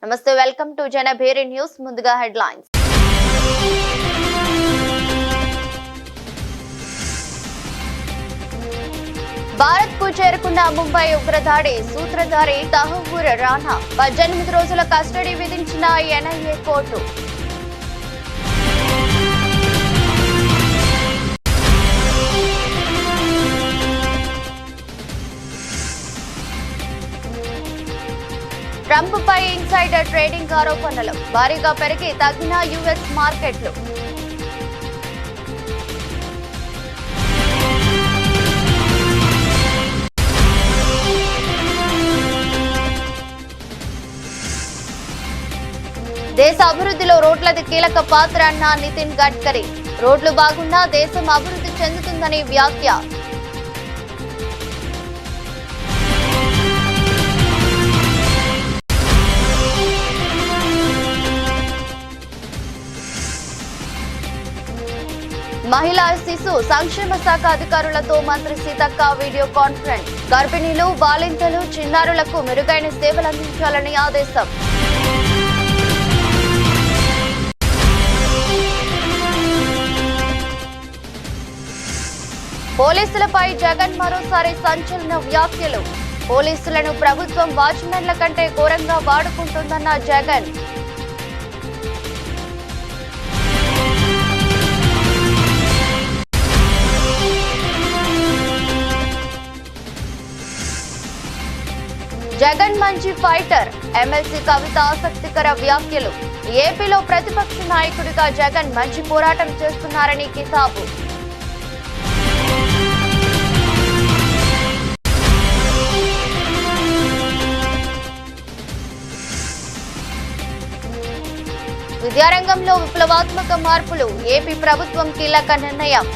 నమస్తే, welcome to Janabheri news. ముందుగా headlines. Bharat కు చేరుకున్న ముంబై ఉగ్రదాడి సూత్రధారి తహవ్వూర్ రాణా 18 రోజుల కస్టడీ విధించిన ఎన్ఐఏ కోర్టు. ట్రంప్ పై ఇన్సైడర్ ట్రేడింగ్ ఆరోపణలు భారీగా పెరిగి తగ్గిన యుఎస్ మార్కెట్లు. దేశ అభివృద్ధిలో రోడ్లది కీలక పాత్ర అన్న నితిన్ గడ్కరీ. రోడ్లు బాగున్నా దేశం అభివృద్ధి చెందుతుందని వ్యాఖ్య. మహిళా శిశు సంక్షేమ శాఖ అధికారులతో మంత్రి సీతక్క వీడియో కాన్ఫరెన్స్. గర్భిణీలు, బాలింతలు, చిన్నారులకు మెరుగైన సేవలు అందించాలని ఆదేశం. పోలీసులపై జగన్ మరోసారి సంచలన వ్యాఖ్యలు. పోలీసులను ప్రభుత్వం వాచ్మెన్ల కంటే ఘోరంగా వాడుకుంటుందన్న జగన్. జగన్ మంచి ఫైటర్, ఎమ్మెల్సీ కవిత ఆసక్తికర వ్యాఖ్యలు. ఏపీలో ప్రతిపక్ష నాయకుడిగా జగన్ మంచి పోరాటం చేస్తున్నారని కితాబు. విద్యారంగంలో విప్లవాత్మక మార్పులు, ఏపీ ప్రభుత్వం కీలక నిర్ణయం.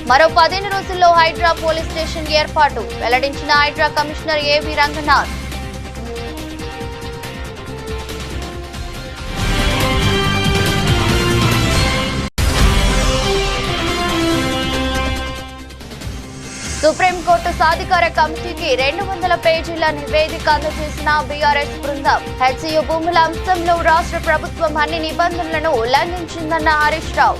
మరో 15 రోజుల్లో హైడ్రా పోలీస్ స్టేషన్ ఏర్పాటు వెల్లడించిన హైడ్రా కమిషనర్ ఏవి రంగనాథ్. సుప్రీంకోర్టు సాధికార కమిటీకి 200 పేజీల నివేదిక అందజేసిన బీఆర్ఎస్ బృందం. హెచ్సియు భూముల అంశంలో రాష్ట్ర ప్రభుత్వం అన్ని నిబంధనలను ఉల్లంఘించిందన్న హరీష్ రావు.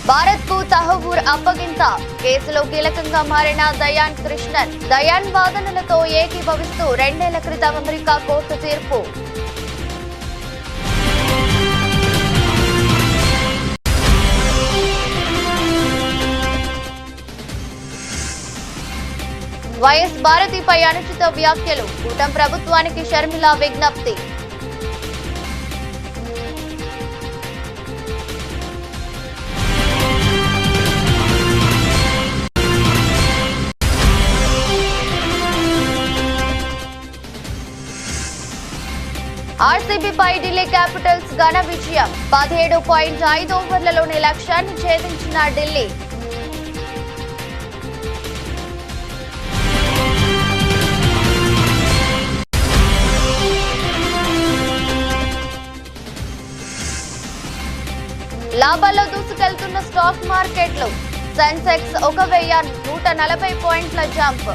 భారత్ కు తహవ్వూర్ అప్పగింత కేసులో కీలకంగా మారిన దయాన్ కృష్ణన్. దయాన్ వాదనలతో ఏకీభవిస్తూ 2 ఏళ్ల క్రితం అమెరికా కోర్టు తీర్పు. వైఎస్ భారతిపై అనుచిత వ్యాఖ్యలు, కూటమి ప్రభుత్వానికి షర్మిల విజ్ఞప్తి. ఆర్సీబీపై ఢిల్లీ క్యాపిటల్స్ ఘన విజయం. 17.5 ఓవర్లలోనే లక్ష్యాన్ని ఛేదించిన ఢిల్లీ. లాభాల్లో దూసుకెళ్తున్న స్టాక్ మార్కెట్లు. సెన్సెక్స్ 1140 పాయింట్ల జంప్.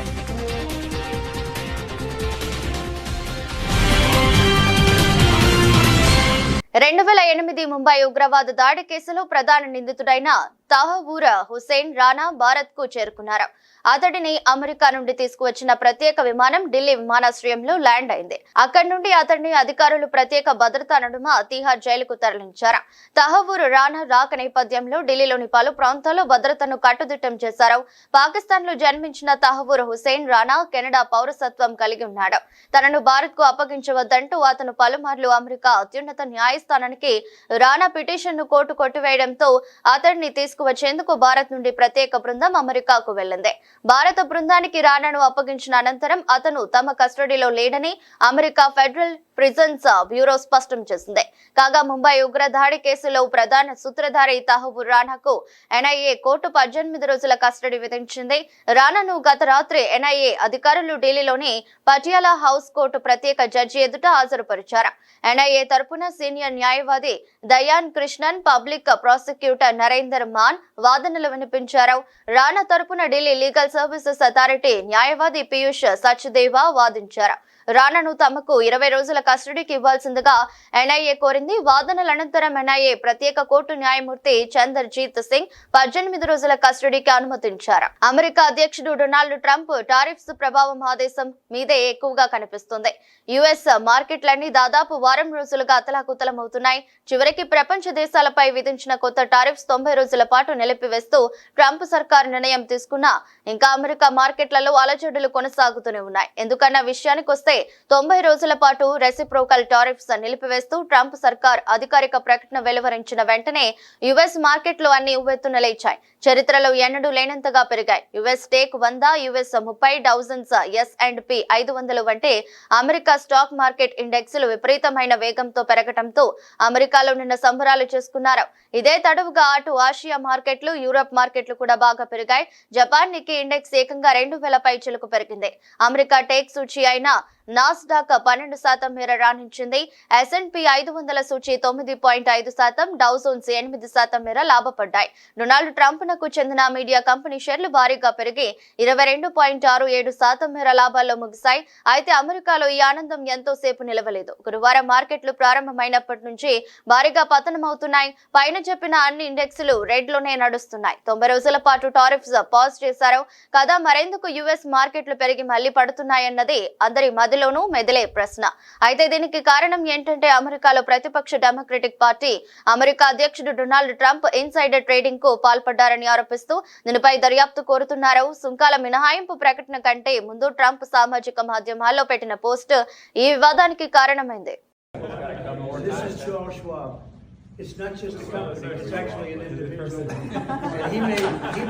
ముంబై ఉగ్రవాద దాడి కేసులో ప్రధాన నిందితుడైన తహవ్వూర్ హుసేన్ రాణా భారత్ కు చేరుకున్నారు. అతడిని అమెరికా నుండి తీసుకువచ్చిన ప్రత్యేక విమానం ఢిల్లీ విమానాశ్రయంలో ల్యాండ్ అయింది. అక్కడి నుండి అతడిని అధికారులు ప్రత్యేక భద్రతా నడుమ తిహార్ జైలుకు తరలించారు. తహవ్వూర్ రాణా రాక నేపథ్యంలో ఢిల్లీలోని పలు ప్రాంతాల్లో భద్రతను కట్టుదిట్టం చేశారు. పాకిస్తాన్ లో జన్మించిన తహవ్వూర్ హుసేన్ రాణా కెనడా పౌరసత్వం కలిగి ఉన్నాడు. తనను భారత్ కు అప్పగించవద్దంటూ అతను పలుమార్లు అమెరికా అత్యున్నత న్యాయస్థానానికి రాణా పిటిషన్ ను కోర్టు కొట్టివేయడంతో అతడిని తీసుకువచ్చేందుకు భారత్ నుండి ప్రత్యేక బృందం అమెరికాకు వెళ్లింది. భారత బృందానికి రాణాను అప్పగించిన అనంతరం అతను తమ కస్టడీలో లేడని అమెరికా ఫెడరల్ ప్రిజన్స్ బ్యూరో స్పష్టం చేసింది. కాగా ముంబై ఉగ్రదాడి కేసులో ప్రధాన సూత్రధారి తహబూర్ రానాకు ఎన్ఐఏ కోర్టు 18 రోజుల కస్టడీ విధించింది. రానాను గత రాత్రి ఎన్ఐఏ అధికారులు ఢిల్లీలోని పటియాలా హౌస్ కోర్టు ప్రత్యేక జడ్జి ఎదుట హాజరుపరిచారు. ఎన్ఐఏ తరపున సీనియర్ న్యాయవాది Dayan Krishnan, public prosecutor Narender Maan వాదనలు వినిపించారు. రానా తరపున ఢిల్లీ లీగల్ సర్వీసెస్ అథారిటీ న్యాయవాది పీయూష్ సచ్దేవా వాదించారు. రానాను తమకు 20 రోజుల కస్టడీకి ఇవ్వాల్సిందిగా ఎన్ఐఏ కోరింది. వాదనల అనంతరం ఎన్ఐఏ ప్రత్యేక కోర్టు న్యాయమూర్తి చందర్జీత్ సింగ్ 18 రోజుల కస్టడీకి అనుమతించారు. అమెరికా అధ్యక్షుడు డొనాల్డ్ ట్రంప్ టారిఫ్స్ ప్రభావం ఆ దేశం మీదే ఎక్కువగా కనిపిస్తుంది. యుఎస్ మార్కెట్లన్నీ దాదాపు వారం రోజులుగా అతలాకుతలమవుతున్నాయి. చివరికి ప్రపంచ దేశాలపై విధించిన కొత్త టారిఫ్స్ 90 రోజుల పాటు నిలిపివేస్తూ ట్రంప్ సర్కార్ నిర్ణయం తీసుకున్నా ఇంకా అమెరికా మార్కెట్లలో అలజడులు కొనసాగుతూనే ఉన్నాయి. ఎందుకన్న విషయానికి వస్తే 90 రోజుల పాటు రెసిప్రోకల్ టారిఫ్స్ నిలిపివేస్తూ ట్రంప్ సర్కార్ అధికారిక ప్రకటన వెలువరించిన వెంటనే యుఎస్ మార్కెట్లు అన్ని ఉవ్వెత్తున లేచాయి. చరిత్రలో ఎన్నడూ లేనంతగా పెరిగాయి. యుఎస్ టేక్ 100, యుఎస్ 30, డౌజన్స్, S&P 500 వంటి అమెరికా స్టాక్ మార్కెట్ ఇండెక్స్లు విపరీతమైన వేగంతో పెరగడంతో అమెరికాలో నిన్న సంబరాలు చేసుకున్నారు. ఇదే తడవుగా అటు ఆసియా మార్కెట్లు, యూరప్ మార్కెట్లు కూడా బాగా పెరిగాయి. జపాన్ నిక్కీ ఇండెక్స్ ఏకంగా 2000 పైచిలుకు పెరిగింది. అమెరికా టేక్ సూచీ అయిన నాస్డాక్ 12% మేర రాణించింది. S&P 500 సూచీ 9.5%, డౌజోన్స్ 8% మేర లాభపడ్డాయి. డొనాల్డ్ ట్రంప్ నకు చెందిన మీడియా కంపెనీ షేర్లు భారీగా పెరిగి 22.67% మేర లాభాల్లో ముగిశాయి. అయితే అమెరికాలో ఈ ఆనందం ఎంతో సేపు నిలవలేదు. గురువారం మార్కెట్లు ప్రారంభమైనప్పటి నుంచి భారీగా పతనమవుతున్నాయి. పైన చెప్పిన అన్ని ఇండెక్స్లు రెడ్ లోనే నడుస్తున్నాయి. 90 రోజుల పాటు టారిఫ్స్ పాజ్ చేశారు కదా, మరెందుకు యుఎస్ మార్కెట్లు పెరిగి మళ్లీ పడుతున్నాయన్నది అందరి మధ్యలోనూ మెదిలే ప్రశ్న. అయితే దీనికి కారణం ఏంటంటే అమెరికాలో ప్రతిపక్ష డెమోక్రటిక్ పార్టీ అమెరికా అధ్యక్షుడు డొనాల్డ్ ట్రంప్ ఇన్సైడర్ ట్రేడింగ్ కు పాల్పడ్డారని ఆరోపిస్తూ దీనిపై దర్యాప్తు కోరుతున్నారు. సుంకాల మినహాయింపు ప్రకటన కంటే ముందు ట్రంప్ సామాజిక మాధ్యమాల్లో పెట్టిన పోస్ట్ ఈ వివాదానికి కారణమైంది. It's not just a company, it's actually an individual. And he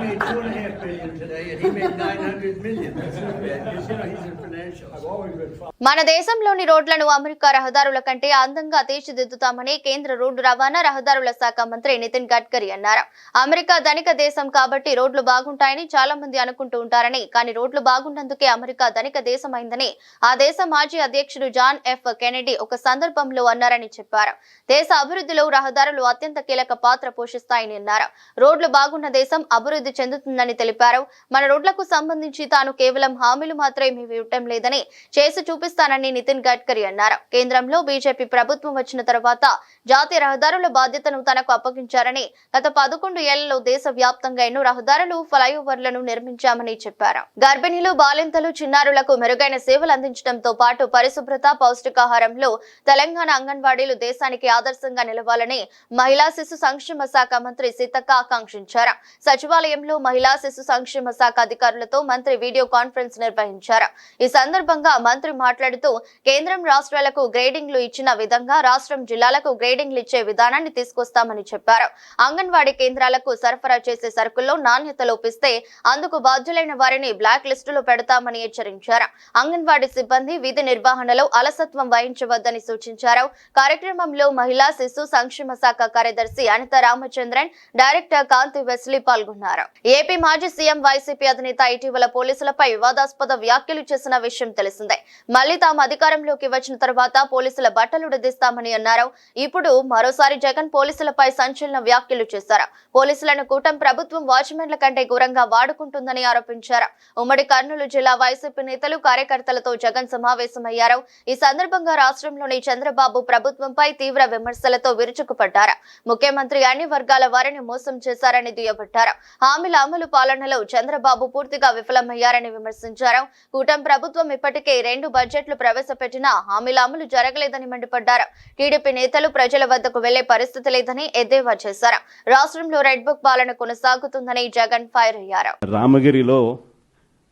made $2.5 billion today, and he made $900 million. Because, he's in financials. I've always been మన దేశంలోని రోడ్లను అమెరికా రహదారుల కంటే అందంగా తీర్చిదిద్దుతామని కేంద్ర రోడ్డు రవాణా రహదారుల శాఖ మంత్రి నితిన్ గడ్కరీ అన్నారు. అమెరికా ధనిక దేశం కాబట్టి రోడ్లు బాగుంటాయని చాలా మంది అనుకుంటూ ఉంటారని, కానీ రోడ్లు బాగున్నందుకే అమెరికా ధనిక దేశమైందని ఆ దేశ మాజీ అధ్యక్షుడు జాన్ ఎఫ్ కెనెడీ ఒక సందర్భంలో అన్నారని చెప్పారు. దేశ అభివృద్ధిలో రహదారులు అత్యంత కీలక పాత్ర పోషిస్తాయని అన్నారు. రోడ్లు బాగున్న దేశం అభివృద్ధి చెందుతుందని తెలిపారు. మన రోడ్లకు సంబంధించి తాను కేవలం హామీలు మాత్రమే ఇవ్వటం లేదని చేసి చూపిస్తానని నితిన్ గడ్కరీ అన్నారు. కేంద్రంలో బీజేపీ ప్రభుత్వం వచ్చిన తర్వాత జాతీయ రహదారుల బాధ్యతను తనకు అప్పగించారని, గత 11 ఏళ్లలో దేశ వ్యాప్తంగా ఎన్నో రహదారులు, ఫ్లైఓవర్లను నిర్మించామని చెప్పారు. గర్భిణీలు, బాలింతలు, చిన్నారులకు మెరుగైన సేవలు అందించడంతో పాటు పరిశుభ్రత, పౌష్టికాహారంలో తెలంగాణ అంగన్వాడీలు దేశానికి ఆదర్శంగా నిలవాలని మహిళా శిశు సంక్షేమ శాఖ మంత్రి సీతక్క ఆకాంక్షించారు. సచివాలయంలో మహిళా శిశు సంక్షేమ శాఖ అధికారులతో మంత్రి వీడియో కాన్ఫరెన్స్ నిర్వహించారు. ఈ సందర్భంగా మంత్రి మాట్లాడుతూ కేంద్రం రాష్ట్రాలకు గ్రేడింగ్లు ఇచ్చిన విధంగా రాష్ట్రం జిల్లాలకు గ్రేడింగ్లు ఇచ్చే విధానాన్ని తీసుకొస్తామని చెప్పారు. అంగన్వాడీ కేంద్రాలకు సరఫరా చేసే సరుకుల్లో నాణ్యత లోపిస్తే అందుకు బాధ్యులైన వారిని బ్లాక్ లిస్టులో పెడతామని హెచ్చరించారు. అంగన్వాడీ సిబ్బంది విధి నిర్వహణలో అలసత్వం వహించవద్దని సూచించారు. కార్యక్రమంలో మహిళా శిశు సంక్షేమ శాఖ కార్యదర్శి అనిత రామచంద్రన్, డైరెక్టర్ కాంతి వెస్లీ పాల్గొన్నారు. ఏపీ మాజీ సీఎం వైసీపీ అధినేత ఇటీవల పోలీసులపై వివాదాస్పద వ్యాఖ్యలు చేసిన విషయం తెలిసిందే. మళ్లీ తాము అధికారంలోకి వచ్చిన తర్వాత పోలీసుల బట్టలుడదీస్తామని అన్నారు. ఇప్పుడు మరోసారి జగన్ పోలీసులపై సంచలన వ్యాఖ్యలు చేశారు. పోలీసులను కూటమి ప్రభుత్వం వాచ్మెన్ల కంటే ఘోరంగా వాడుకుంటుందని ఆరోపించారు. ఉమ్మడి కర్నూలు జిల్లా వైసీపీ నేతలు, కార్యకర్తలతో జగన్ సమావేశమయ్యారు. ఈ సందర్భంగా రాష్ట్రంలోని చంద్రబాబు ప్రభుత్వంపై తీవ్ర విమర్శలతో విరుచుకుపడ్డారు. ముఖ్యమంత్రి అన్ని వర్గాల వారిని మోసం చేశారని దుయ్యబట్టారు. హామీల అమలు పాలనలో చంద్రబాబు పూర్తిగా విఫలమయ్యారని విమర్శించారు. కూటమి ప్రభుత్వం ఇప్పటికే 2 బడ్జెట్లు ప్రవేశపెట్టినా హామీల అమలు జరగలేదని మండిపడ్డారు. టీడీపీ నేతలు ప్రజల వద్దకు వెళ్లే పరిస్థితి లేదని ఎద్దేవా చేశారు. రాష్ట్రంలో రెడ్ బుక్ పాలన కొనసాగుతుందని జగన్ ఫైర్ అయ్యారు. రామగిరిలో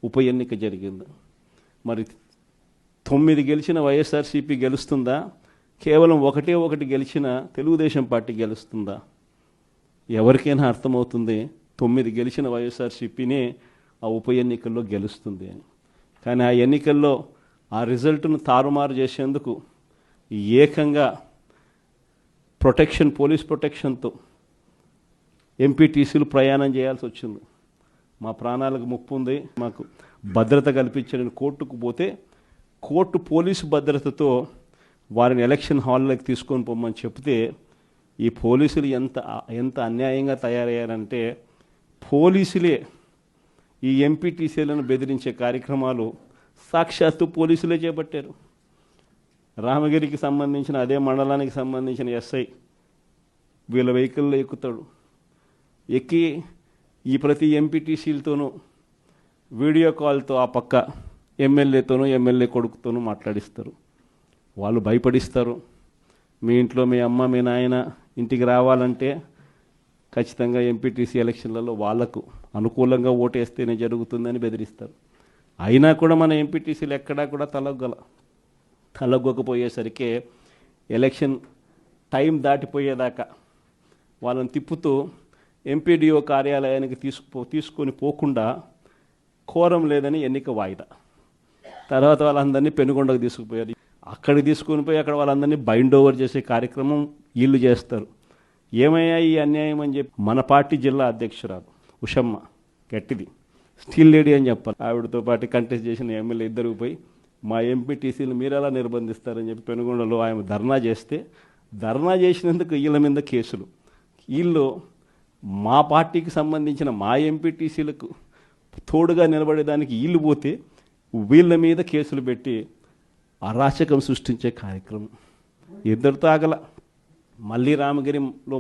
ఉప ఎన్నిక జరిగింది. మరి 9 గెలిచిన వైఎస్ఆర్సీపీ గెలుస్తుందా? కేవలం ఒకటి గెలిచిన తెలుగుదేశం పార్టీ గెలుస్తుందా? ఎవరికైనా అర్థమవుతుంది 9 గెలిచిన వైఎస్ఆర్సీపీనే ఆ ఉప ఎన్నికల్లో గెలుస్తుంది అని. కానీ ఆ ఎన్నికల్లో ఆ రిజల్ట్ను తారుమారు చేసేందుకు ఏకంగా పోలీస్ ప్రొటెక్షన్తో ఎంపీటీసీలు ప్రయాణం చేయాల్సి వచ్చింది. మా ప్రాణాలకు ముప్పు ఉంది, మాకు భద్రత కల్పించని కోర్టుకు పోతే కోర్టు పోలీసు భద్రతతో వారిని ఎలక్షన్ హాల్లోకి తీసుకొని పోమని చెప్తే ఈ పోలీసులు ఎంత అన్యాయంగా తయారయ్యారంటే పోలీసులే ఈ ఎంపీటీసీలను బెదిరించే కార్యక్రమాలు సాక్షాత్తు పోలీసులే చేపట్టారు. రామగిరికి సంబంధించిన అదే మండలానికి సంబంధించిన ఎస్ఐ వీళ్ళ వెహికల్లో ఎక్కుతాడు, ఎక్కి ఈ ప్రతి ఎంపీటీసీలతోనూ వీడియో కాల్తో ఆ పక్క ఎమ్మెల్యేతోనూ ఎమ్మెల్యే కొడుకుతోనూ మాట్లాడిస్తారు. వాళ్ళు భయపడిస్తారు. మీ ఇంట్లో మీ అమ్మ మీ నాయన ఇంటికి రావాలంటే ఖచ్చితంగా ఎంపీటీసీ ఎలక్షన్లలో వాళ్లకు అనుకూలంగా ఓటేస్తేనే జరుగుతుందని బెదిరిస్తారు. అయినా కూడా మన ఎంపీటీసీలు ఎక్కడా కూడా తలగ్గకపోయేసరికి ఎలక్షన్ టైం దాటిపోయేదాకా వాళ్ళని తిప్పుతూ ఎంపీడీఓ కార్యాలయానికి తీసుకొని పోకుండా కోరం లేదని ఎన్నిక వాయిదా. తర్వాత వాళ్ళందరినీ పెనుగొండకు తీసుకుపోయారు. అక్కడికి తీసుకొని పోయి అక్కడ వాళ్ళందరినీ బైండ్ ఓవర్ చేసే కార్యక్రమం వీళ్ళు చేస్తారు. ఏమయ్యా ఈ అన్యాయం అని చెప్పి మన పార్టీ జిల్లా అధ్యక్షురాలు ఉషమ్మ గట్టిది స్టీల్ లేడీ అని చెప్పాలి, ఆవిడతో పాటు కంటెస్ట్ చేసిన ఎమ్మెల్యే ఇద్దరు పోయి మా ఎంపీటీసీలు మీరు ఎలా నిర్బంధిస్తారని చెప్పి పెనుగొండలో ఆయన ధర్నా చేస్తే ధర్నా చేసినందుకు వీళ్ళ మీద కేసులు. వీళ్ళు మా పార్టీకి సంబంధించిన మా ఎంపీటీసీలకు తోడుగా నిలబడేదానికి వీళ్ళు పోతే వీళ్ళ మీద కేసులు పెట్టి అరాచకం సృష్టించే కార్యక్రమం ఇద్దరితో ఆగల. మళ్ళీ రామగిరిలో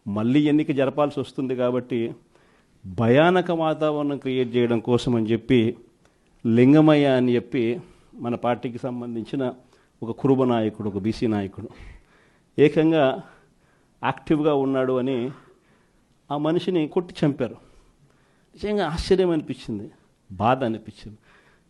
మళ్ళీ ఎన్నిక జరపాల్సి వస్తుంది కాబట్టి భయానక వాతావరణం క్రియేట్ చేయడం కోసం అని చెప్పి లింగమయ్య అని చెప్పి మన పార్టీకి సంబంధించిన ఒక కురుబ నాయకుడు, ఒక బీసీ నాయకుడు ఏకంగా యాక్టివ్గా ఉన్నాడు అని ఆ మనిషిని కొట్టి చంపారు. నిజంగా ఆశ్చర్యం అనిపించింది, బాధ అనిపించింది.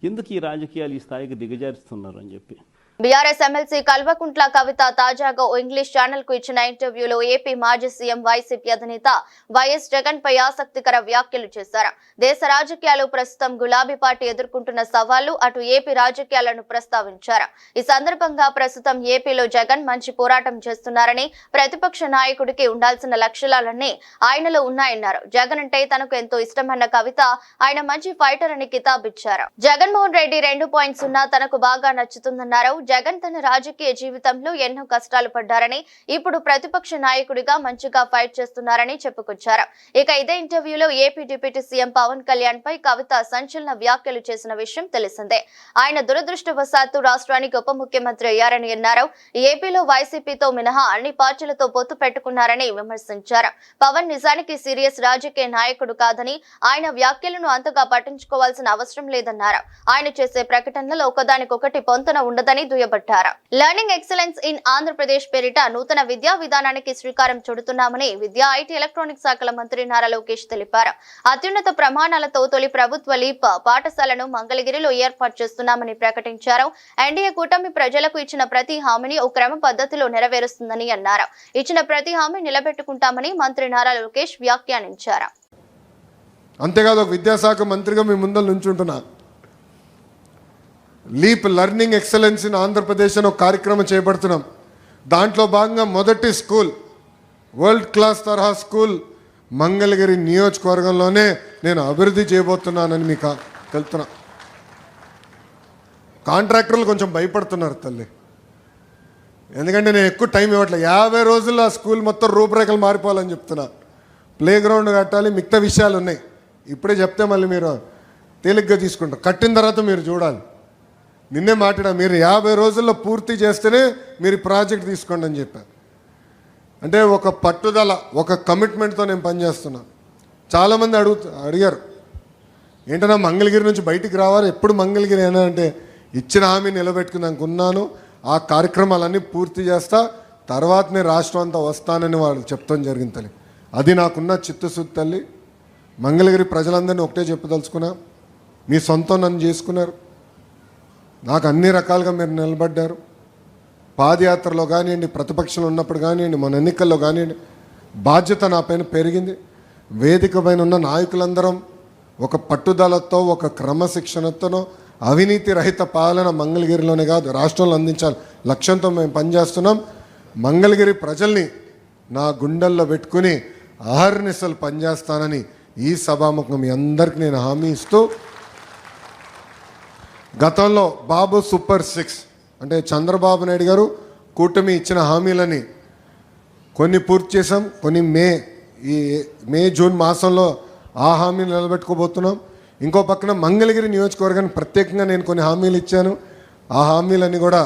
ఎందుకు ఈ రాజకీయాలు ఈ స్థాయికి దిగజారుస్తున్నారు అని చెప్పి. బీఆర్ఎస్ ఎమ్మెల్సీ కల్వకుంట్ల కవిత తాజాగా ఓ ఇంగ్లీష్ ఛానల్ కు ఇచ్చిన ఇంటర్వ్యూలో ఏపీ మాజీ సీఎం వైసీపీ అధినేత వైఎస్ జగన్ పై ఆసక్తికర వ్యాఖ్యలు చేశారు. దేశ రాజకీయాలు ప్రస్తుతం గులాబీ పార్టీ ఎదుర్కొంటున్న సవాళ్లు, అటు ఏపీ రాజకీయాలను ప్రస్తావించారు. ఈ సందర్భంగా ప్రస్తుతం ఏపీలో జగన్ మంచి పోరాటం చేస్తున్నారని, ప్రతిపక్ష నాయకుడికి ఉండాల్సిన లక్షణాలన్నీ ఆయనలో ఉన్నాయన్నారు. జగన్ అంటే తనకు ఎంతో ఇష్టమన్న కవిత ఆయన మంచి ఫైటర్ అని కితాబిచ్చారు. జగన్మోహన్ రెడ్డి 2.0 తనకు బాగా నచ్చుతుందన్నారు. జగన్ తన రాజకీయ జీవితంలో ఎన్నో కష్టాలు పడ్డారని, ఇప్పుడు ప్రతిపక్ష నాయకుడిగా మంచిగా ఫైట్ చేస్తున్నారని చెప్పుకొచ్చారు. ఇక ఇదే ఇంటర్వ్యూలో AP deputy CM Pawan Kalyan పై కవిత సంచలన వ్యాఖ్యలు చేసిన విషయం తెలిసిందే. ఆయన దురదృష్టవశాత్తు రాష్ట్రానికి ఉప ముఖ్యమంత్రి అయ్యారని అన్నారు. ఏపీలో వైసీపీతో మినహా అన్ని పార్టీలతో పొత్తు పెట్టుకున్నారని విమర్శించారు. పవన్ నిజానికి సీరియస్ రాజకీయ నాయకుడు కాదని, ఆయన వ్యాఖ్యలను అంతగా పట్టించుకోవాల్సిన అవసరం లేదన్నారు. ఆయన చేసే ప్రకటనలలో ఒకదానికొకటి పొంతన ఉండదని దుయ్యబట్టారు. లెర్నింగ్ ఎక్సలెన్స్ ఇన్ ఆంధ్రప్రదేశ్ పేరిట నూతన విద్యా విధానానికి శ్రీకారం చుడుతున్నామని విద్యా, ఐటీ, ఎలక్ట్రానిక్స్ శాఖల మంత్రి నారా లోకేష్ తెలిపారు. అత్యున్నత ప్రమాణాలతో తొలి ప్రభుత్వ లీప్ పాఠశాలను మంగళగిరిలో ఏర్పాటు చేస్తున్నామని ప్రకటించారు. ఎన్డీఏ కూటమి ప్రజలకు ఇచ్చిన ప్రతి హామీని ఓ క్రమ పద్ధతిలో నెరవేరుస్తుందని అన్నారు. ఇచ్చిన ప్రతి హామీ నిలబెట్టుకుంటామని మంత్రి నారా లోకేష్ వ్యాఖ్యానించారు. అంతేకాదు ఒక విద్యాశాఖ మంత్రిగా మీ ముందర నుంచుంటున్నా. Leap learning excellence in Andhra Pradesh అని ఒక కార్యక్రమం చేపడుతున్నాం. దాంట్లో భాగంగా మొదటి స్కూల్, వరల్డ్ క్లాస్ తరహా స్కూల్ మంగళగిరి నియోజకవర్గంలోనే నేను అభివృద్ధి చేయబోతున్నానని మీకు తెలుపుతున్నా. కాంట్రాక్టర్లు కొంచెం భయపడుతున్నారు తల్లి, ఎందుకంటే నేను ఎక్కువ టైం ఇవ్వట్లేదు. 50 రోజుల్లో ఆ స్కూల్ మొత్తం రూపురేఖలు మారిపోవాలని చెప్తున్నా. ప్లే గ్రౌండ్ కట్టాలి, మిగతా విషయాలు ఉన్నాయి. ఇప్పుడే చెప్తే మళ్ళీ మీరు తేలిగ్గా తీసుకుంటారు. కట్టిన తర్వాత మీరు చూడాలి. నిన్నే మాట్లాడా, మీరు 50 రోజుల్లో పూర్తి చేస్తేనే మీరు ప్రాజెక్ట్ తీసుకోండి అని చెప్పారు. అంటే ఒక పట్టుదల, ఒక కమిట్మెంట్తో నేను పనిచేస్తున్నాను. చాలామంది అడిగారు ఏంటన్నా మంగళగిరి నుంచి బయటికి రావాలి, ఎప్పుడు మంగళగిరి అయినా అంటే ఇచ్చిన హామీ నిలబెట్టుకున్నాక ఉన్నాను. ఆ కార్యక్రమాలన్నీ పూర్తి చేస్తా, తర్వాత నేను రాష్ట్రం అంతా వస్తానని వాళ్ళు చెప్తాం జరిగింది తల్లి. అది నాకున్న చిత్తశుద్ధి తల్లి. మంగళగిరి ప్రజలందరినీ ఒకటే చెప్పదలుచుకున్నా, మీ సొంతం నన్ను చేసుకున్నారు. నాకు అన్ని రకాలుగా మీరు నిలబడ్డారు. పాదయాత్రలో కానివ్వండి, ప్రతిపక్షంలో ఉన్నప్పుడు కానివ్వండి, మన ఎన్నికల్లో కానివ్వండి, బాధ్యత నా పైన పెరిగింది. వేదిక పైన ఉన్న నాయకులందరం ఒక పట్టుదలతో, ఒక క్రమశిక్షణతోనో అవినీతి రహిత పాలన మంగళగిరిలోనే కాదు రాష్ట్రంలో అందించాలి లక్ష్యంతో మేము పనిచేస్తున్నాం. మంగళగిరి ప్రజల్ని నా గుండెల్లో పెట్టుకుని అహర్నిశలు పనిచేస్తానని ఈ సభాముఖం మీ అందరికీ నేను హామీ ఇస్తూ, గతంలో బాబు సూపర్ 6 అంటే చంద్రబాబు నాయుడు గారు కూటమి ఇచ్చిన హామీలని కొన్ని పూర్తి చేసాం, కొన్ని మే జూన్ మాసంలో ఆ హామీలు నిలబెట్టుకోబోతున్నాం. ఇంకో పక్కన మంగళగిరి నియోజకవర్గానికి ప్రత్యేకంగా నేను కొన్ని హామీలు ఇచ్చాను. ఆ హామీలన్నీ కూడా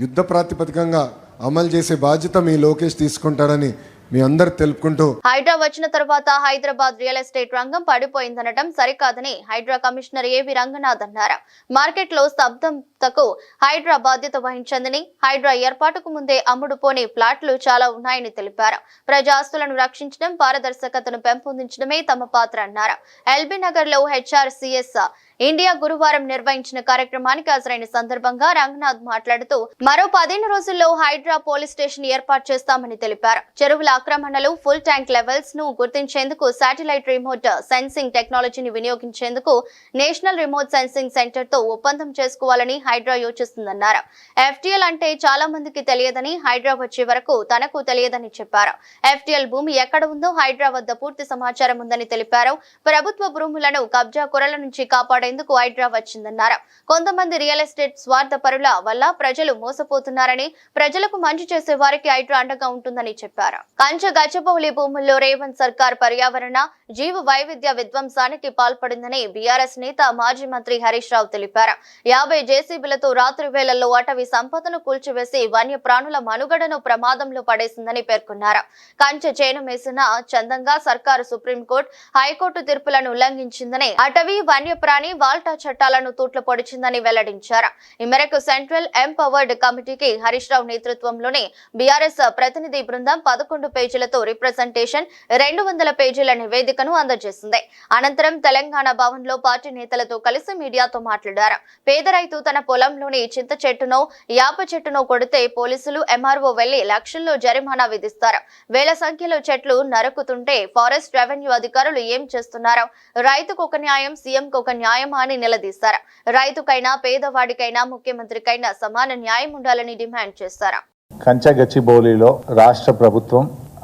యుద్ధ ప్రాతిపదికంగా అమలు చేసే బాధ్యత మీ లోకేష్ తీసుకుంటాడని మీ అందరు తెలుపుకుంటూ, హైడ్రా వచ్చిన తర్వాత హైదరాబాద్ రియల్ ఎస్టేట్ రంగం పడిపోయిందనడం సరికాదని హైడ్రా కమిషనర్ ఏవి రంగనాథ్ అన్నారు. మార్కెట్లో స్తబ్దతకు హైడ్రా బాధ్యత వహించిందని, హైడ్రా ఏర్పాటుకు ముందే అమ్ముడుపోని ఫ్లాట్లు చాలా ఉన్నాయని తెలిపారు. ప్రజాస్తులను రక్షించడం, పారదర్శకతను పెంపొందించడమే తమ పాత్ర అన్నారు. ఎల్బీ నగర్ లో హెచ్ఆర్సీఎస్ ఇండియా గురువారం నిర్వహించిన కార్యక్రమానికి హాజరైన సందర్భంగా రంగనాథ్ మాట్లాడుతూ, మరో 15 రోజుల్లో హైడ్రా పోలీస్ స్టేషన్ ఏర్పాటు చేస్తామని తెలిపారు. చెరువుల ఆక్రమణలు, ఫుల్ ట్యాంక్ లెవెల్స్ ను గుర్తించేందుకు శాటిలైట్ రిమోట్ సెన్సింగ్ టెక్నాలజీని వినియోగించేందుకు నేషనల్ రిమోట్ సెన్సింగ్ సెంటర్ తో ఒప్పందం చేసుకోవాలని హైడ్రా యోచిస్తుందన్నారు. ఎఫ్టీఎల్ అంటే చాలా మందికి తెలియదని, హైడ్రా వచ్చే వరకు తనకు తెలియదని చెప్పారు. ఎఫ్టీఎల్ భూమి ఎక్కడ ఉందో హైడ్రా వద్ద పూర్తి సమాచారం ఉందని తెలిపారు. ప్రభుత్వ భూములను కబ్జా కొరల నుంచి కాపాడేందుకు హైడ్రా వచ్చిందన్నారు. కొంతమంది రియల్ ఎస్టేట్ స్వార్థ పరుల వల్ల ప్రజలు మోసపోతున్నారని, ప్రజలకు మంచి చేసే వారికి హైడ్రా అండగా ఉంటుందని చెప్పారు. కంచ గచ్చబౌలి భూముల్లో రేవంత్ సర్కార్ పర్యావరణ, జీవ వైవిధ్య విధ్వంసానికి పాల్పడిందని బీఆర్ఎస్ నేత మాజీ మంత్రి హరీష్ రావు తెలిపారు. 50 జేసీబీలతో రాత్రి వేళల్లో అటవీ సంపదను కూల్చివేసి వన్య ప్రాణుల మనుగడను ప్రమాదంలో పడేసిందని పేర్కొన్నారు. కంచ చేను మేసిన చందంగా సర్కారు సుప్రీంకోర్టు, హైకోర్టు తీర్పులను ఉల్లంఘించిందని, అటవీ వన్యప్రాణి వాల్టా చట్టాలను తూట్లు పొడిచిందని వెల్లడించారు. ఈ మేరకు సెంట్రల్ ఎంపవర్డ్ కమిటీకి హరీష్ రావు నేతృత్వంలోని బీఆర్ఎస్ ప్రతినిధి బృందం 11 పేజీలతో రిప్రజెంటేషన్, 200 పేజీల నివేదికను అందజేసింది. అనంతరం తెలంగాణ భవన్ లో పార్టీ నేతలతో కలిసి మీడియాతో మాట్లాడారు. పేద రైతు తన పొలంలోని చింత చెట్టునో, యాప చెట్టునో కొడితే పోలీసులు, ఎంఆర్ఓ వెళ్లి లక్షల్లో జరిమానా విధిస్తారు. వేల సంఖ్యలో చెట్లు నరుకుతుంటే ఫారెస్ట్, రెవెన్యూ అధికారులు ఏం చేస్తున్నారు? రైతుకు ఒక న్యాయం, సీఎంకు ఒక న్యాయం అని నిలదీశారు. రైతుకైనా, పేదవాడికైనా, ముఖ్యమంత్రికైనా సమాన న్యాయం ఉండాలని డిమాండ్ చేశారు. కంచగచ్చిబౌలిలో రాష్ట్ర ప్రభుత్వం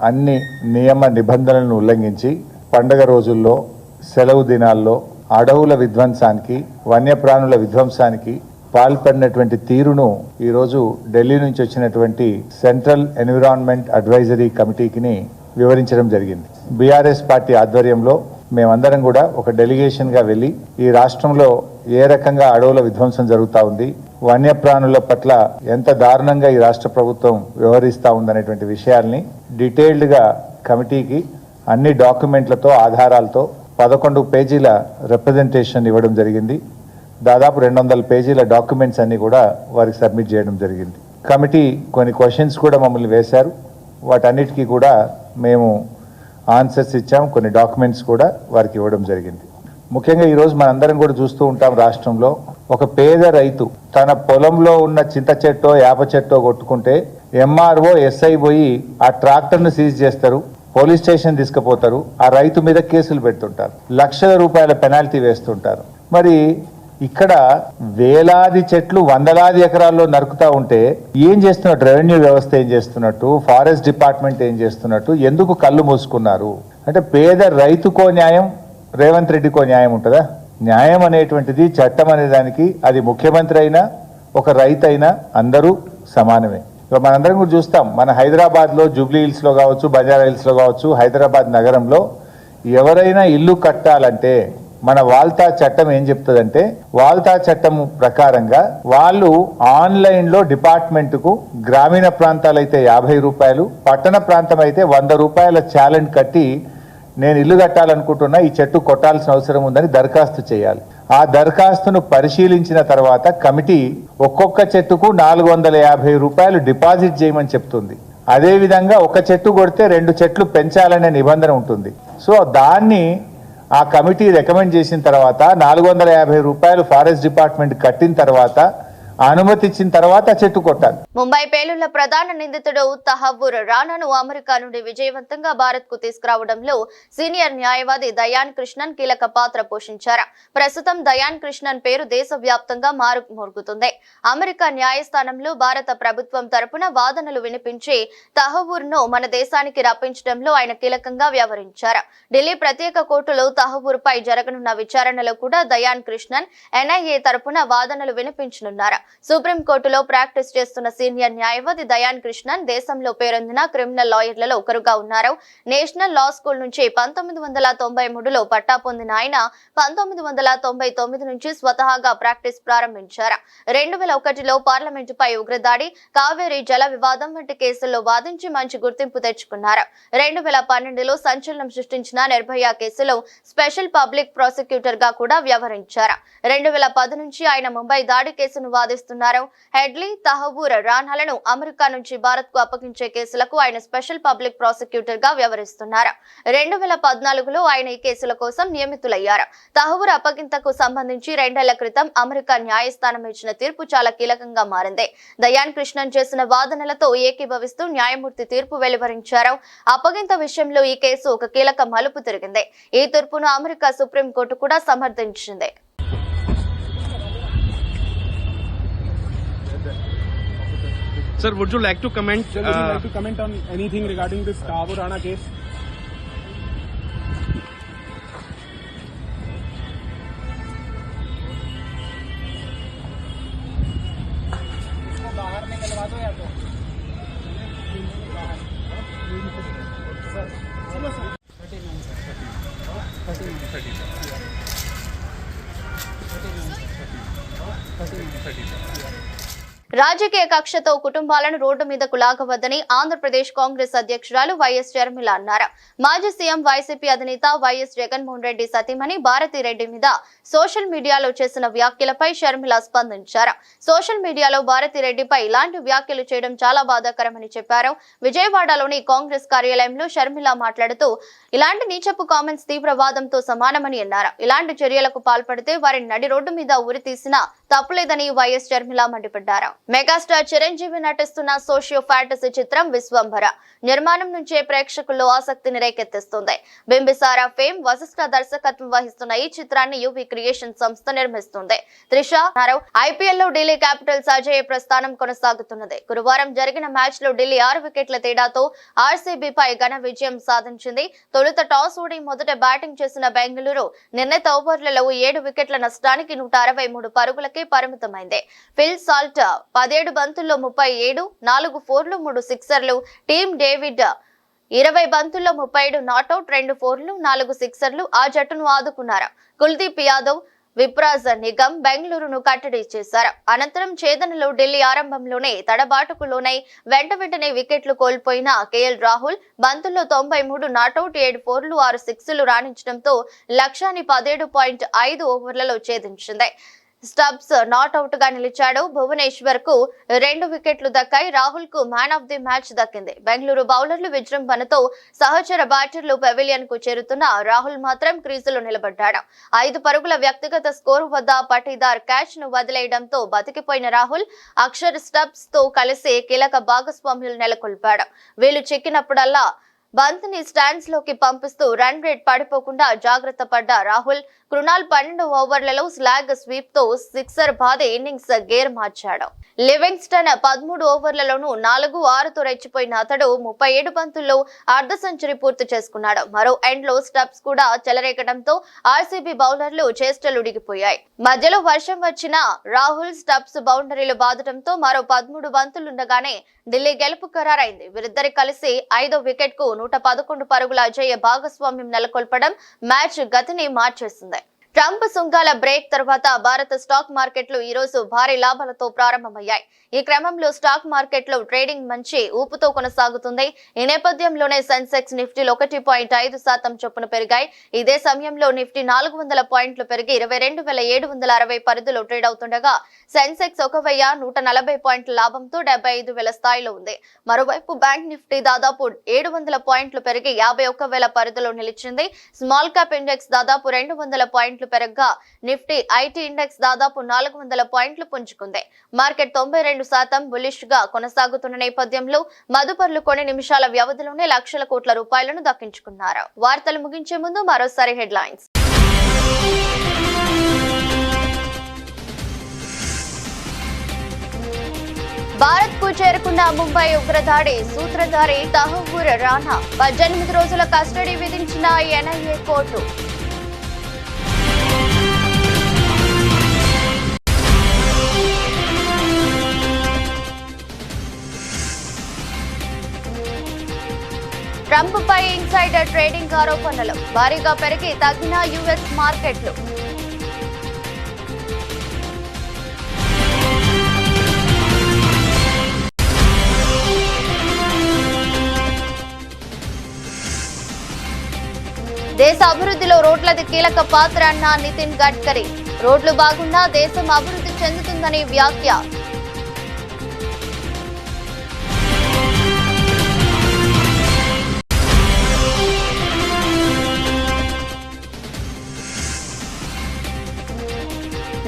అన్ని నియమ నిబంధనలను ఉల్లంఘించి పండగ రోజుల్లో, సెలవు దినాల్లో అడవుల విధ్వంసానికి, వన్యప్రాణుల విధ్వంసానికి పాల్పడినటువంటి తీరును ఈరోజు ఢిల్లీ నుంచి వచ్చినటువంటి సెంట్రల్ ఎన్విరాన్మెంట్ అడ్వైజరీ కమిటీకి వివరించడం జరిగింది. బీఆర్ఎస్ పార్టీ ఆధ్వర్యంలో మేమందరం కూడా ఒక డెలిగేషన్ గా వెళ్లి ఈ రాష్ట్రంలో ఏ రకంగా అడవుల విధ్వంసం జరుగుతూ ఉంది, వన్యప్రాణుల పట్ల ఎంత దారుణంగా ఈ రాష్ట్ర ప్రభుత్వం వ్యవహరిస్తూ ఉందనేటువంటి విషయాల్ని డీటెయిల్డ్ గా కమిటీకి అన్ని డాక్యుమెంట్లతో, ఆధారాలతో 11 పేజీల రిప్రజెంటేషన్ ఇవ్వడం జరిగింది. దాదాపు 200 పేజీల డాక్యుమెంట్స్ అన్ని కూడా వారికి సబ్మిట్ చేయడం జరిగింది. కమిటీ కొన్ని క్వశ్చన్స్ కూడా మమ్మల్ని వేశారు. వాటన్నిటికీ కూడా మేము ఆన్సర్స్ ఇచ్చాం. కొన్ని డాక్యుమెంట్స్ కూడా వారికి ఇవ్వడం జరిగింది. ముఖ్యంగా ఈరోజు మనందరం కూడా చూస్తూ ఉంటాం, రాష్ట్రంలో ఒక పేద రైతు తన పొలంలో ఉన్న చింత చెట్టో, యాప చెట్టో కొట్టుకుంటే ఎంఆర్ఓ, ఎస్ఐ పోయి ఆ ట్రాక్టర్ను సీజ్ చేస్తారు, పోలీస్ స్టేషన్ తీసుకుపోతారు, ఆ రైతు మీద కేసులు పెడుతుంటారు, లక్షల రూపాయల పెనాల్టీ వేస్తుంటారు. మరి ఇక్కడ వేలాది చెట్లు, వందలాది ఎకరాల్లో నరుకుతా ఉంటే ఏం చేస్తున్నట్టు? రెవెన్యూ వ్యవస్థ ఏం చేస్తున్నట్టు? ఫారెస్ట్ డిపార్ట్మెంట్ ఏం చేస్తున్నట్టు? ఎందుకు కళ్ళు మూసుకున్నారు? అంటే పేద రైతుకో న్యాయం, రేవంత్ రెడ్డికో న్యాయం ఉంటుందా? న్యాయం అనేటువంటిది, చట్టం అనే దానికి అది ముఖ్యమంత్రి అయినా, ఒక రైతు అయినా అందరూ సమానమే. మనందరం కూడా చూస్తాం, మన హైదరాబాద్లో జూబ్లీ హిల్స్లో కావచ్చు, బంజారా హిల్స్లో కావచ్చు, హైదరాబాద్ నగరంలో ఎవరైనా ఇల్లు కట్టాలంటే మన వాల్తా చట్టం ఏం చెప్తుందంటే, వాల్తా చట్టం ప్రకారంగా వాళ్ళు ఆన్లైన్లో డిపార్ట్మెంట్కు గ్రామీణ ప్రాంతాలైతే 50 రూపాయలు, పట్టణ ప్రాంతం అయితే 100 రూపాయల ఛాలెంజ్ కట్టి నేను ఇల్లు కట్టాలనుకుంటున్నా, ఈ చెట్టు కొట్టాల్సిన అవసరం ఉందని దరఖాస్తు చేయాలి. ఆ దరఖాస్తును పరిశీలించిన తర్వాత కమిటీ ఒక్కొక్క చెట్టుకు 450 రూపాయలు డిపాజిట్ చేయమని చెప్తుంది. అదేవిధంగా ఒక చెట్టు కొడితే 2 చెట్లు పెంచాలనే నిబంధన ఉంటుంది. సో దాన్ని ఆ కమిటీ రికమెండ్ చేసిన తర్వాత 450 రూపాయలు ఫారెస్ట్ డిపార్ట్మెంట్ కట్టిన తర్వాత అనుమతి ఇచ్చిన తర్వాత చెట్టు కొట్టాలి. ముంబై పేలుళ్ల ప్రధాన నిందితుడు తహవ్వూర్ రానాను అమెరికా నుండి విజయవంతంగా భారత్ కు తీసుకురావడంలో సీనియర్ న్యాయవాది దయాన్ కృష్ణన్ కీలక పాత్ర పోషించారు. ప్రస్తుతం దయాన్ కృష్ణన్ పేరు దేశవ్యాప్తంగా మారుమోగుతుంది. అమెరికా న్యాయస్థానంలో భారత ప్రభుత్వం తరపున వాదనలు వినిపించి తహవ్వూర్ ను మన దేశానికి రప్పించడంలో ఆయన కీలకంగా వ్యవహరించారు. ఢిల్లీ ప్రత్యేక కోర్టులో తహవ్వూర్ పై జరగనున్న విచారణలో కూడా దయాన్ కృష్ణన్ ఎన్ఐఏ తరపున వాదనలు వినిపించనున్నారు. సుప్రీంకోర్టులో ప్రాక్టీస్ చేస్తున్న సీనియర్ న్యాయవాది దయాన్ కృష్ణన్ దేశంలో పేరొందిన క్రిమినల్ లాయర్లలో ఒకరుగా ఉన్నారు. నేషనల్ లా స్కూల్ నుంచి 1993లో పట్టా పొందిన ఆయన 1999 నుంచి స్వతహాగా ప్రాక్టీస్ ప్రారంభించారు. 2001లో పార్లమెంటుపై ఉగ్రదాడి, కావేరీ జల వివాదం వంటి కేసుల్లో వాదించి మంచి గుర్తింపు తెచ్చుకున్నారు. 2012లో సంచలనం సృష్టించిన నిర్భయ కేసులో స్పెషల్ పబ్లిక్ ప్రాసిక్యూటర్ గా కూడా వ్యవహరించారు. 2010 నుంచి ఆయన ముంబై దాడి కేసును వాదిస్తున్నారు. హెడ్లీ, తహవ్వూర్ రానాలను అమెరికా నుంచి భారత్ కు అప్పగించే కేసులకు ఆయన స్పెషల్ పబ్లిక్ ప్రాసిక్యూటర్ గా వ్యవహరిస్తున్నారు. 2014లో ఆయన ఈ కేసుల కోసం నియమితులయ్యారు. తహవ్వూర్ అప్పగింతకు సంబంధించి 2 ఏళ్ల క్రితం అమెరికా న్యాయస్థానం ఇచ్చిన తీర్పు చాలా కీలకంగా మారింది. దయాన్ కృష్ణన్ చేసిన వాదనలతో ఏకీభవిస్తూ న్యాయమూర్తి తీర్పు వెలువరించారు. అప్పగింత విషయంలో ఈ కేసు ఒక కీలక మలుపు తిరిగింది. ఈ తీర్పును అమెరికా సుప్రీంకోర్టు కూడా సమర్థించింది. Sir, would you like to comment? Sir, would you like to comment on anything regarding this Tahawur Rana case? రాజకీయ కక్షతో కుటుంబాలను రోడ్డు మీదకు లాగవద్దని ఆంధ్రప్రదేశ్ కాంగ్రెస్ అధ్యక్షురాలు వైఎస్ షర్మిల అన్నారు. మాజీ సీఎం వైసీపీ అధినేత వైఎస్ జగన్మోహన్ రెడ్డి సతీమణి భారతిరెడ్డి మీద సోషల్ మీడియాలో చేసిన వ్యాఖ్యలపై షర్మిల స్పందించారు. సోషల్ మీడియాలో భారతిరెడ్డిపై ఇలాంటి వ్యాఖ్యలు చేయడం చాలా బాధాకరమని చెప్పారు. విజయవాడలోని కాంగ్రెస్ కార్యాలయంలో షర్మిల మాట్లాడుతూ ఇలాంటి నీచపు కామెంట్స్ తీవ్రవాదంతో సమానమని అన్నారు. ఇలాంటి చర్యలకు పాల్పడితే వారిని నడి రోడ్డు మీద ఉరి తీసినా తప్పులేదని వైఎస్ షర్మిల మండిపడ్డారు. మెగాస్టార్ చిరంజీవి నటిస్తున్న సోషియో ఫ్యాంటసీ చిత్రం విశ్వంభర నిర్మాణం నుంచే ప్రేక్షకుల్లో ఆసక్తిని రేకెత్తిస్తుంది. బింబిసారా ఫేమ్ వశిష్ఠ దర్శకత్వం వహిస్తున్న ఈ చిత్రాన్ని యువి క్రియేషన్ సంస్థ నిర్మిస్తుంది. త్రిష ఐపీఎల్ లో ఢిల్లీ క్యాపిటల్స్ అజేయ ప్రస్థానం కొనసాగుతున్నది. గురువారం జరిగిన మ్యాచ్ లో ఢిల్లీ 6 వికెట్ల తేడాతో ఆర్సీబీ పై ఘన విజయం సాధించింది. తొలుత టాస్ ఓడి మొదట బ్యాటింగ్ చేసిన బెంగళూరు నిర్ణీత ఓవర్లలో 7 వికెట్ల నష్టానికి 163 పరుగులకే పరిమితమైంది. ఫిల్ సాల్ట్ 17 బంతుల్లో 37, 4 ఫోర్లు 3 సిక్సర్లు. టీమ్ డేవిడ్ 20 బంతుల్లో 37 నాట్అవుట్, 2 ఫోర్లు 4 సిక్సర్లు ఆ జట్టును ఆదుకున్నారు. కుల్దీప్ యాదవ్, విప్రాజ్ నిగమ్ బెంగళూరును కట్టడి చేశారు. అనంతరం ఛేదనలో ఢిల్లీ ఆరంభంలోనే తడబాటుకు లోనై వెంటనే వికెట్లు కోల్పోయిన కేఎల్ రాహుల్ బంతుల్లో 93 నాట్అవుట్, 7 ఫోర్లు 6 సిక్స్లు రాణించడంతో లక్ష్యాన్ని 17.5 ఓవర్లలో ఛేదించింది. స్టబ్స్ నాట్అవుట్ గా నిలిచాడు. భువనేశ్వర్ కు 2 వికెట్లు దక్కాయి. రాహుల్ కు మ్యాన్ ఆఫ్ ది మ్యాచ్ దక్కింది. బెంగళూరు బౌలర్లు విజృంభణతో సహచర బ్యాటర్లు పెవిలియన్ కు చేరుతున్న రాహుల్ మాత్రం క్రీజులో నిలబడ్డాడు. 5 పరుగుల వ్యక్తిగత స్కోరు వద్ద పటీదార్ క్యాచ్ ను వదిలేయడంతో బతికిపోయిన రాహుల్ అక్షర్ స్టబ్స్ తో కలిసి కీలక భాగస్వామ్యులు నెలకొల్పాడు. వీళ్లు చెక్కినప్పుడల్లా బంతిని స్టాండ్స్ లోకి పంపిస్తూ రన్ రేట్ పడిపోకుండా జాగ్రత్త పడ్డ రాహుల్ కృణాల్ 12 ఓవర్లలో స్లాగ్ స్వీప్ తో సిక్సర్ బాధి ఇన్నింగ్స్ గేర్ మార్చాడు. లివింగ్స్టన్ 13 ఓవర్లలోనూ 4-6తో రెచ్చిపోయిన అతడు 37 బంతుల్లో అర్ధ సెంచరీ పూర్తి చేసుకున్నాడు. మరో ఎండ్ లో స్టబ్స్ కూడా చెలరేగడంతో ఆర్సీబీ బౌలర్లు చేష్టలుడిగిపోయాయి. మధ్యలో వర్షం వచ్చిన రాహుల్ స్టబ్స్ బౌండరీలు బాదడంతో మరో 13 బంతులుండగానే ఢిల్లీ గెలుపు ఖరారైంది. వీరిద్దరి కలిసి 5వ వికెట్ కు 111 పరుగుల అజేయ భాగస్వామ్యం నెలకొల్పడం మ్యాచ్ గతిని మార్చేసింది. ట్రంప్ సుంకాల బ్రేక్ తర్వాత భారత స్టాక్ మార్కెట్లు ఈ రోజు భారీ లాభాలతో ప్రారంభమయ్యాయి. ఈ క్రమంలో స్టాక్ మార్కెట్లో ట్రేడింగ్ మంచి ఊపుతో కొనసాగుతుంది. ఈ నేపథ్యంలోనే సెన్సెక్స్ నిఫ్టీలు 1.5% చొప్పున పెరిగాయి. ఇదే సమయంలో నిఫ్టీ 400 పాయింట్లు పెరిగి 22,760 పరిధిలో ట్రేడ్ అవుతుండగా సెన్సెక్స్ 1,140 పాయింట్ల లాభంతో 75,000 స్థాయిలో ఉంది. మరోవైపు బ్యాంక్ నిఫ్టీ దాదాపు 700 పాయింట్లు పెరిగి 51,000 పరిధిలో నిలిచింది. స్మాల్ క్యాప్ ఇండెక్స్ దాదాపు 200 పాయింట్లు పాయింట్లు పెరగగా నిఫ్టీ ఐటీ ఇండెక్స్ దాదాపు 400 పాయింట్లు పుంజుకుంది. మార్కెట్ 92% బులిష్ గా కొనసాగుతున్న నేపథ్యంలో మదుపర్లు కొన్ని నిమిషాల వ్యవధిలోనే లక్షల కోట్ల రూపాయలను దక్కించుకున్నారు. వార్తలు ముగించే ముందు మరోసారి హెడ్లైన్స్. భారత్ కు చేరుకున్న ముంబై ఉగ్రదాడి సూత్రధారి తహవూర్ రాణా 18 రోజుల కస్టడీ విధించిన ఎన్ఐఏ కోర్టు. ట్రంప్ పై ఇన్సైడర్ ట్రేడింగ్ ఆరోపణలు భారీగా పెరిగి తగ్గిన యుఎస్ మార్కెట్లు. దేశ అభివృద్ధిలో రోడ్లది కీలక పాత్ర అన్న నితిన్ గడ్కరీ. రోడ్లు బాగున్నా దేశం అభివృద్ధి చెందుతుందని వ్యాఖ్య.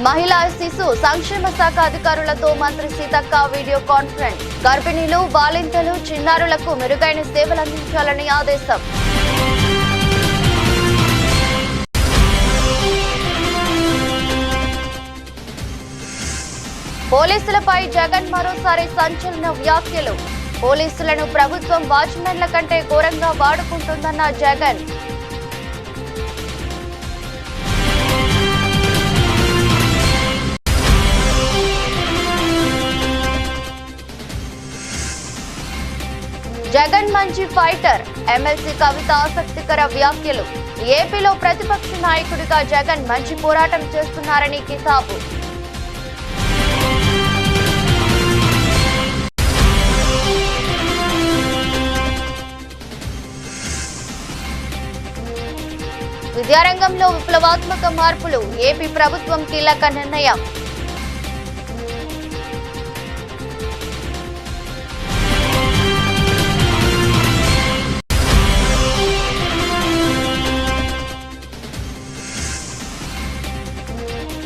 మహిళా శిశు సంక్షేమ శాఖ అధికారులతో మంత్రి సీతక్క వీడియో కాన్ఫరెన్స్. గర్భిణీలు, బాలింతలు, చిన్నారులకు మెరుగైన సేవలు అందించాలని ఆదేశం. పోలీసులపై జగన్ మరోసారి సంచలన వ్యాఖ్యలు. పోలీసులను ప్రభుత్వం వాచ్మెన్ల కంటే ఘోరంగా వాడుకుంటుందన్న జగన్. జగన్ మంచి ఫైటర్, ఎమ్మెల్సీ కవిత ఆసక్తికర వ్యాఖ్యలు. ఏపీలో ప్రతిపక్ష నాయకుడిగా జగన్ మంచి పోరాటం చేస్తున్నారని కితాబు. విద్యారంగంలో విప్లవాత్మక మార్పులు, ఏపీ ప్రభుత్వం కీలక నిర్ణయం.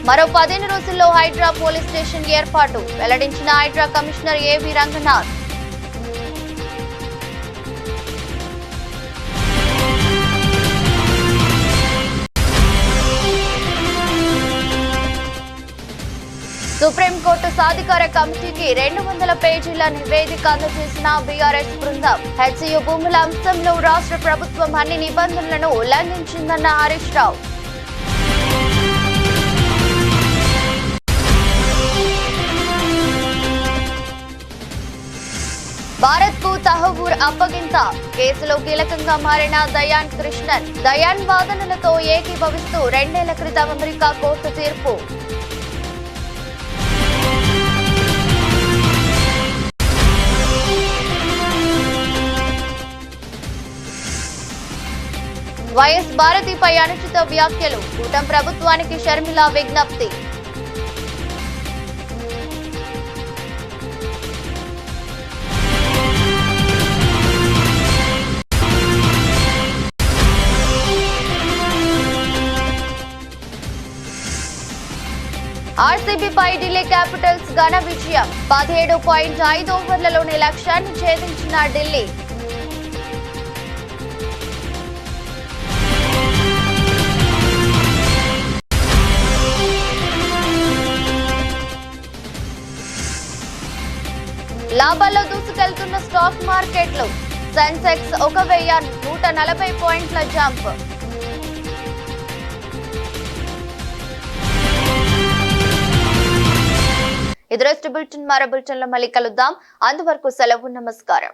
మరో 15 రోజుల్లో హైడ్రా పోలీస్ స్టేషన్ ఏర్పాటు వెల్లడించిన హైడ్రా కమిషనర్ ఏవి రంగనాథ్. సుప్రీంకోర్టు సాధికార కమిటీకి 200 పేజీల నివేదిక అందజేసిన బీఆర్ఎస్ బృందం. హెచ్సియు భూముల అంశంలో రాష్ట్ర ప్రభుత్వం అన్ని నిబంధనలను ఉల్లంఘించిందన్న హరీష్ రావు. భారత్ కు తహవూర్ అప్పగింత కేసులో కీలకంగా మారిన దయాన్ కృష్ణన్. దయాన్ వాదనలతో ఏకీభవిస్తూ 2 ఏళ్ల క్రితం అమెరికా కోర్టు తీర్పు. వైఎస్ భారతిపై అనుచిత వ్యాఖ్యలు, కూటమి ప్రభుత్వానికి షర్మిల విజ్ఞప్తి. ఆర్సీబీపై ఢిల్లీ క్యాపిటల్స్ ఘన విజయం. 17.5 ఓవర్లలోనే లక్ష్యాన్ని ఛేదించిన ఢిల్లీ. లాభాల్లో దూసుకెళ్తున్న స్టాక్ మార్కెట్లు. సెన్సెక్స్ 1140 పాయింట్ల జంప్. ఇది బులెటిన్. మరో బులెటిన్లో మళ్ళీ కలుద్దాం. అంతవరకు సెలవు. నమస్కారం.